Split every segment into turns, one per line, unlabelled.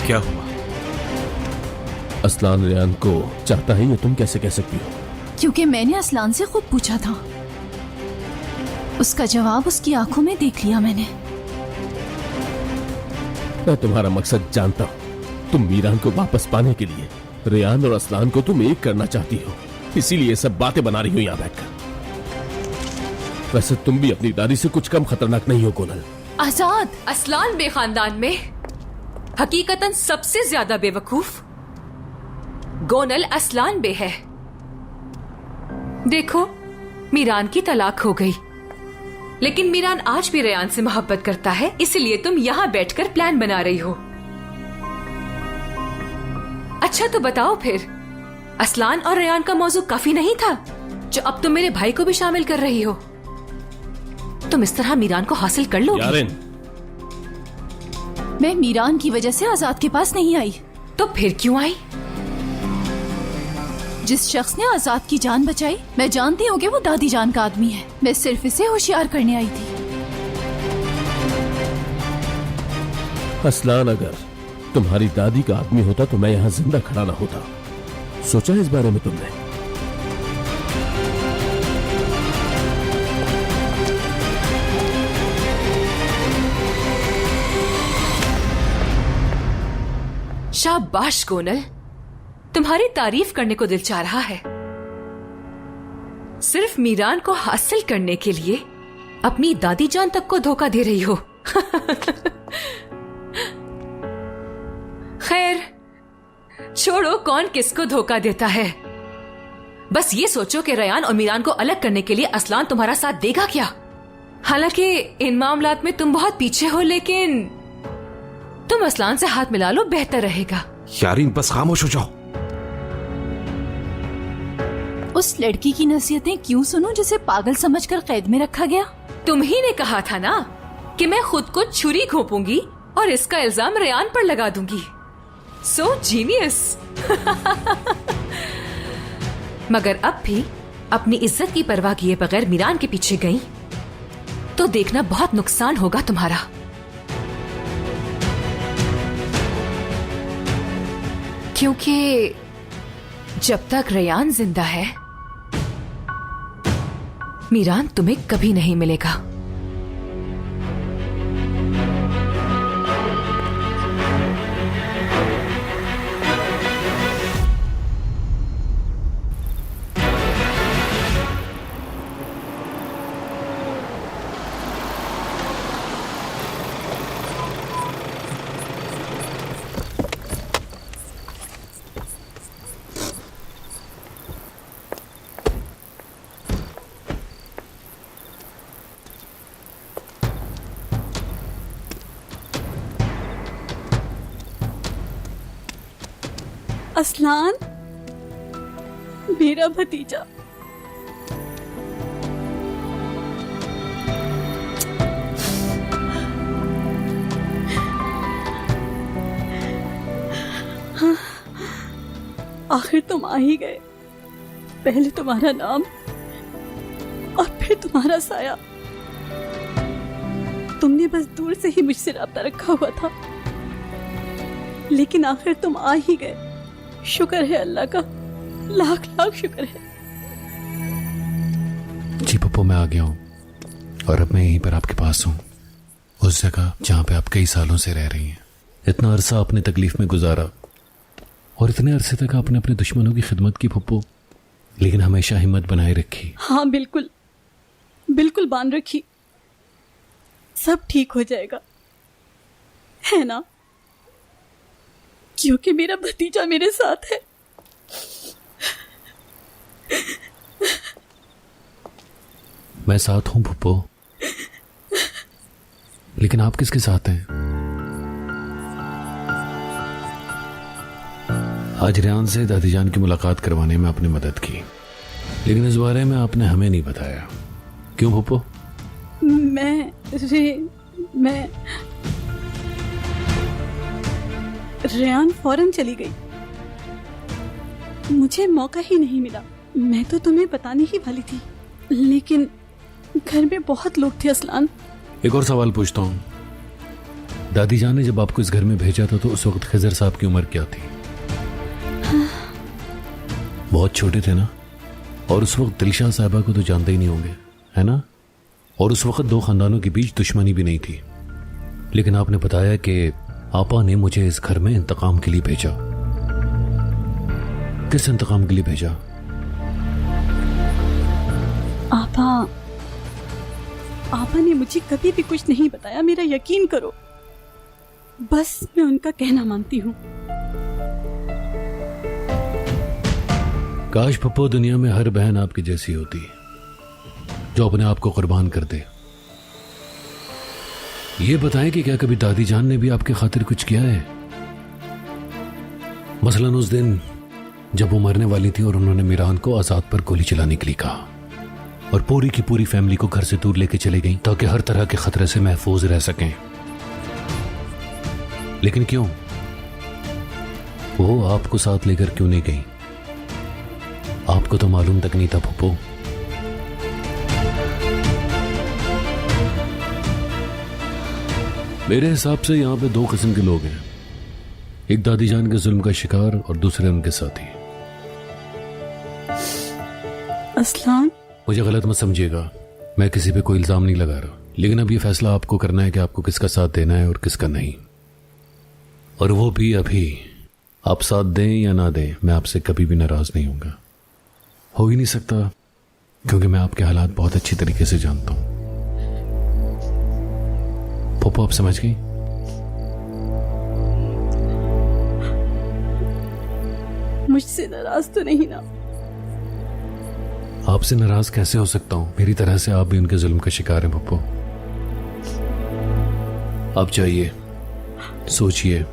क्या हुआ?
असलान रेयान को चाहता है, ये तुम कैसे कह सकती हो?
क्योंकि मैंने असलान से खुद पूछा था। उसका जवाब उसकी आंखों में देख लिया मैंने।
मैं तुम्हारा मकसद जानता हूँ। तुम मीरान को वापस पाने के लिए रेयान और असलान को तुम एक करना चाहती हो, इसीलिए सब बातें बना रही हो यहाँ बैठकर। वैसे तुम भी अपनी दादी से कुछ कम खतरनाक नहीं हो कोनल।
आजाद,
असलान बे खानदान में हकीकतन सबसे ज्यादा बेवकूफ गोनल असलान बे है। देखो, मीरान की तलाक हो गई, लेकिन मीरान आज भी रेयान से मोहब्बत करता है, इसलिए तुम यहाँ बैठकर प्लान बना रही हो। अच्छा तो बताओ फिर, असलान और रेयान का मौजू काफी नहीं था जो अब तुम मेरे भाई को भी शामिल कर रही हो? तुम इस तरह मीरान को हासिल कर लोगी?
यारिन,
मैं मीरान की वजह से आजाद के पास नहीं आई।
तो फिर क्यों आई?
जिस शख्स ने आजाद की जान बचाई, मैं जानती हूँ कि वो दादी जान का आदमी है। मैं सिर्फ इसे होशियार करने आई थी।
असलान अगर तुम्हारी दादी का आदमी होता तो मैं यहाँ जिंदा खड़ा ना होता। सोचा है इस बारे में तुमने?
शाबाश गोनल, तुम्हारी तारीफ करने को दिल चाह रहा है। सिर्फ मीरान को हासिल करने के लिए अपनी दादी जान तक को धोखा दे रही हो। खैर छोड़ो, कौन किसको धोखा देता है। बस ये सोचो कि रेयान और मीरान को अलग करने के लिए असलान तुम्हारा साथ देगा क्या? हालांकि इन मामलात में तुम बहुत पीछे हो, लेकिन तुम असलान से हाथ मिला लो, बेहतर रहेगा।
यारिन बस खामोश हो जाओ।
उस लड़की की नसीहतें क्यों सुनूं जिसे पागल समझकर कैद में रखा गया?
तुम ही ने कहा था ना कि मैं खुद को छुरी घोंपूंगी और इसका इल्जाम रेयान पर लगा दूंगी। सो जीनियस। मगर अब भी अपनी इज्जत की परवाह किए बगैर मीरान के पीछे गई तो देखना बहुत नुकसान होगा तुम्हारा। क्योंकि जब तक रेयान जिंदा है, मीरान तुम्हें कभी नहीं मिलेगा।
असलान, मेरा भतीजा। आखिर तुम आ ही गए। पहले तुम्हारा नाम और फिर तुम्हारा साया। तुमने बस दूर से ही मुझसे राब्ता रखा हुआ था, लेकिन आखिर तुम आ ही गए। शुक्र है अल्लाह का, लाख लाख शुक्र है।
जी पप्पू, मैं आ गया हूँ और अब मैं यहीं पर आपके पास हूँ, उस जगह जहाँ पे आप कई सालों से रह रही हैं। इतना अरसा आपने तकलीफ में गुजारा और इतने अरसे तक आपने अपने दुश्मनों की खिदमत की पप्पू, लेकिन हमेशा हिम्मत बनाए रखी।
हाँ बिल्कुल, बिल्कुल बांध रखी। सब ठीक हो जाएगा, है ना? क्योंकि मेरा भतीजा मेरे साथ है।
मैं साथ हूं पुप्पो, लेकिन आप किसके साथ हैं? आज रेयान से दादी जान की मुलाकात करवाने में आपने मदद की, लेकिन इस बारे में आपने हमें नहीं बताया। क्यों पुप्पो?
मैं रेयान फौरन चली गई, मुझे मौका ही नहीं मिला। मैं तो तुम्हें बताने ही वाली थी, लेकिन घर में बहुत लोग थे असलान।
एक और सवाल पूछता हूं, दादी जान ने जब आपको इस घर में भेजा था तो उस वक्त खिजर साहब की उम्र क्या थी? बहुत छोटे थे ना। और उस वक्त दिलशाह साहबा को तो जानते ही नहीं होंगे, है ना? और उस वक्त दो खानदानों के बीच दुश्मनी भी नहीं थी। लेकिन आपने बताया कि आपा ने मुझे इस घर में इंतकाम के लिए भेजा। किस इंतकाम के लिए भेजा?
आपा ने मुझे कभी भी कुछ नहीं बताया, मेरा यकीन करो। बस मैं उनका कहना मानती हूँ।
काश पप्पो दुनिया में हर बहन आपकी जैसी होती जो अपने आप को कुर्बान कर दे। ये बताएं कि क्या कभी दादी जान ने भी आपके खातिर कुछ किया है? मसलन उस दिन जब वो मरने वाली थी और उन्होंने मीरान को आजाद पर गोली चलाने के लिए कहा और पूरी की पूरी फैमिली को घर से दूर लेके चले गई ताकि हर तरह के खतरे से महफूज रह सकें। लेकिन क्यों? वो आपको साथ लेकर क्यों नहीं गई? आपको तो मालूम तक नहीं था पप्पो। मेरे हिसाब से यहां पे दो किस्म के लोग हैं, एक दादी जान के जुल्म का शिकार और दूसरे उनके साथी।
असलान,
मुझे गलत मत समझिएगा, मैं किसी पे कोई इल्जाम नहीं लगा रहा, लेकिन अब ये फैसला आपको करना है कि आपको किसका साथ देना है और किसका नहीं। और वो भी अभी। आप साथ दें या ना दें, मैं आपसे कभी भी नाराज नहीं होऊंगा। हो ही नहीं सकता, क्योंकि मैं आपके हालात बहुत अच्छी तरीके से जानता हूं। पप्पो आप समझ गई?
मुझसे नाराज तो नहीं ना?
आपसे नाराज कैसे हो सकता हूं? मेरी तरह से आप भी उनके जुल्म का शिकार हैं पप्पो। आप जाइए, सोचिए,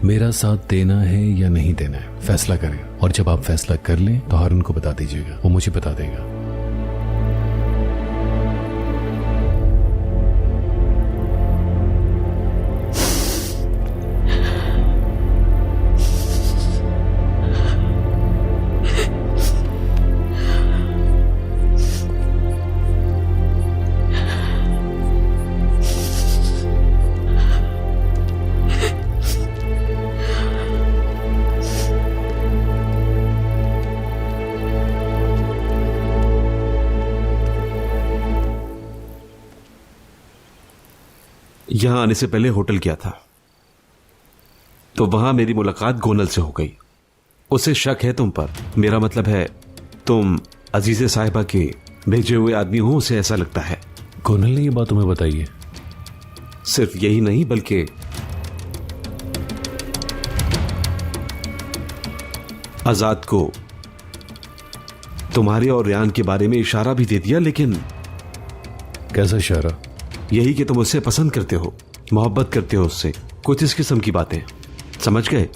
मेरा साथ देना है या नहीं देना है, फैसला करें। और जब आप फैसला कर लें तो हारून को बता दीजिएगा, वो मुझे बता देगा।
यहां आने से पहले होटल गया था तो वहां मेरी मुलाकात गोनल से हो गई। उसे शक है तुम पर, मेरा मतलब है तुम अजीजे साहिबा के भेजे हुए आदमी हो, उसे ऐसा लगता है।
गोनल ने ये बात तुम्हें बताई है?
सिर्फ यही नहीं बल्कि आजाद को तुम्हारे और रेयान के बारे में इशारा भी दे दिया। लेकिन
कैसा इशारा?
यही कि तुम उससे पसंद करते हो, मोहब्बत करते हो उससे, कुछ इस किस्म की बातें, समझ गए?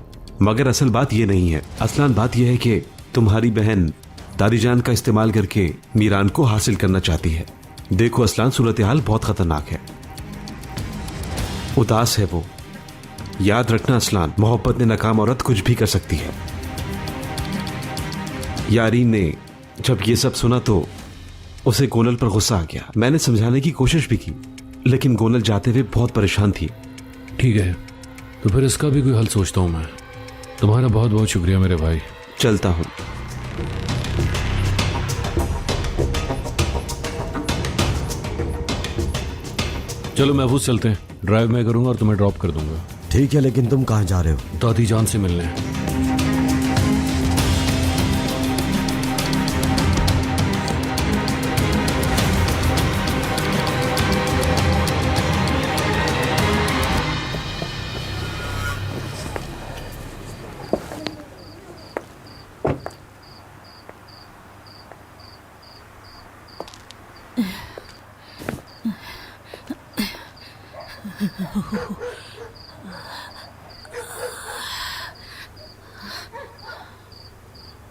मगर असल बात यह नहीं है। असलन बात यह है कि तुम्हारी बहन दादीजान का इस्तेमाल करके मीरान को हासिल करना चाहती है। देखो असलान, सूरत हाल बहुत खतरनाक है, उदास है वो। याद रखना असलान, मोहब्बत में नाकाम औरत कुछ भी कर सकती है। यारीन ने जब ये सब सुना तो उसे गोनल पर गुस्सा आ गया। मैंने समझाने की कोशिश भी की, लेकिन गोनल जाते हुए बहुत परेशान थी।
ठीक है, तो फिर इसका भी कोई हल सोचता हूं मैं। तुम्हारा बहुत बहुत शुक्रिया मेरे भाई,
चलता हूं।
चलो महफूज चलते हैं, ड्राइव मैं करूंगा और तुम्हें ड्रॉप कर दूंगा।
ठीक है, लेकिन तुम कहां जा रहे हो?
दादी जान से मिलने।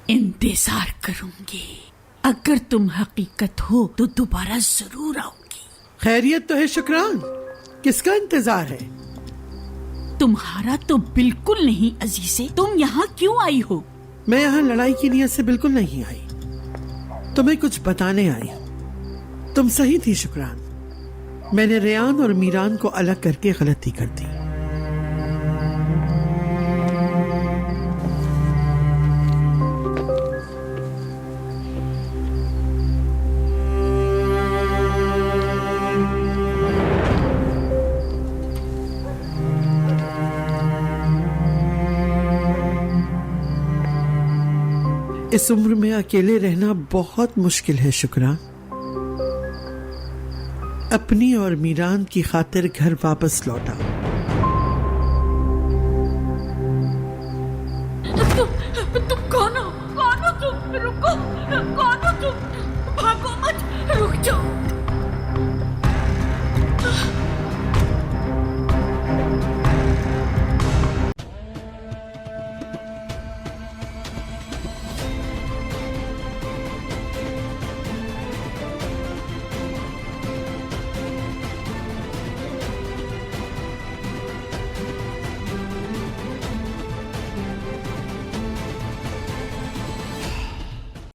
इंतजार करूंगी, अगर तुम हकीकत हो तो दोबारा जरूर आऊंगी।
खैरियत तो है शुक्रान, किसका इंतजार है?
तुम्हारा तो बिल्कुल नहीं अजीजे, तुम यहाँ क्यों आई हो?
मैं यहाँ लड़ाई की नीयत से बिल्कुल नहीं आई, तुम्हें कुछ बताने आई हूँ। तुम सही थी शुक्रान, मैंने रेयान और मीरान को अलग करके गलती कर दी। इस उम्र में अकेले रहना बहुत मुश्किल है शुक्रान। अपनी और मीरान की खातिर घर वापस लौटा।
तुम कौन हो तुम? रुको, कौन हो तुम? भागो मत, रुक जाओ।